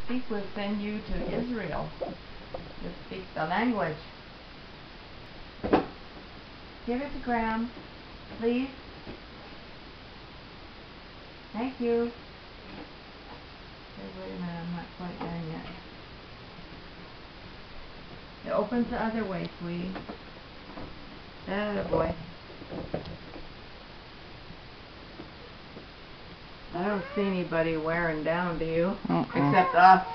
speak will send you to Israel to speak the language. Give it to Graham, please. Thank you. Okay, wait a minute, I'm not quite done yet. It opens the other way, sweetie. That boy. I don't see anybody wearing down, do you? Except us.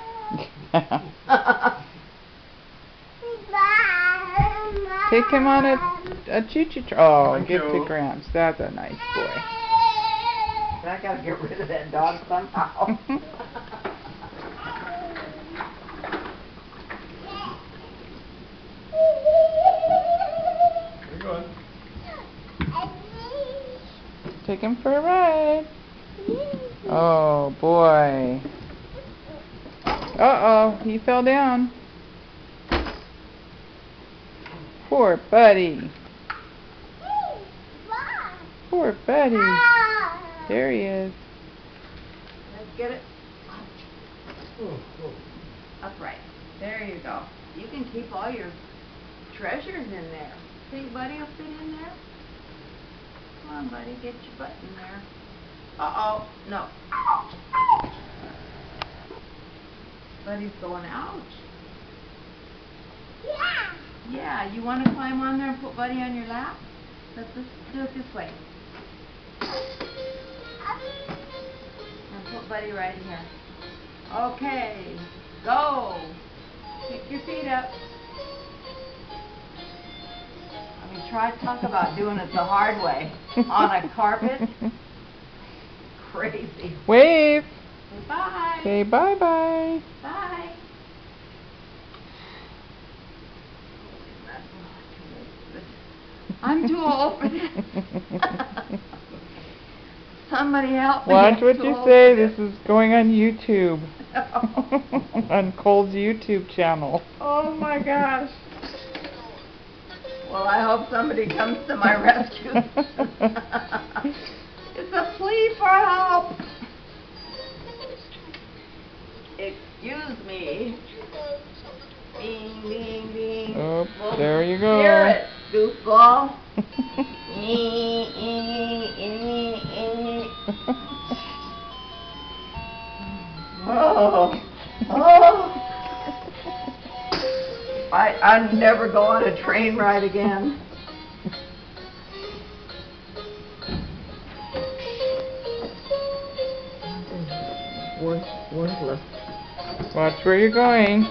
Take him on a choo-choo train. Oh, give to Gramps. That's a nice boy. I gotta get rid of that dog somehow. Where you going? Take him for a ride. Oh boy. Uh-oh, he fell down. Poor buddy. Poor buddy. There he is. Let's get it upright. There you go. You can keep all your treasures in there. Think Buddy will fit in there? Come on, Buddy, get your butt in there. Uh-oh, no. Buddy's going, ouch. Yeah, you want to climb on there and put Buddy on your lap? Let's just do it this way. And put Buddy right here. Okay, go. Kick your feet up. I mean, talk about doing it the hard way. On a carpet. Crazy. Wave. Say bye. Say bye-bye. Bye. I'm too old for this. Somebody help me. Watch what you say. This is going on YouTube. On Cole's YouTube channel. Oh my gosh. Well, I hope somebody comes to my rescue. It's a plea for help. Excuse me. Bing, bing, bing. Oh, there you go. Hear it, goofball. Oh. Oh. I'd never go on a train ride again. Worthless. Watch where you're going.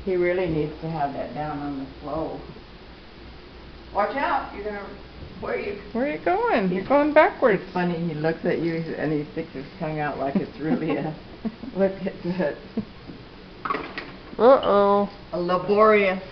He really needs to have that down on the slow. Watch out! You're gonna. Where are you going? You're going backwards. It's funny. He looks at you and he sticks his tongue out like it's really a. Look at that. Uh-oh. A laborious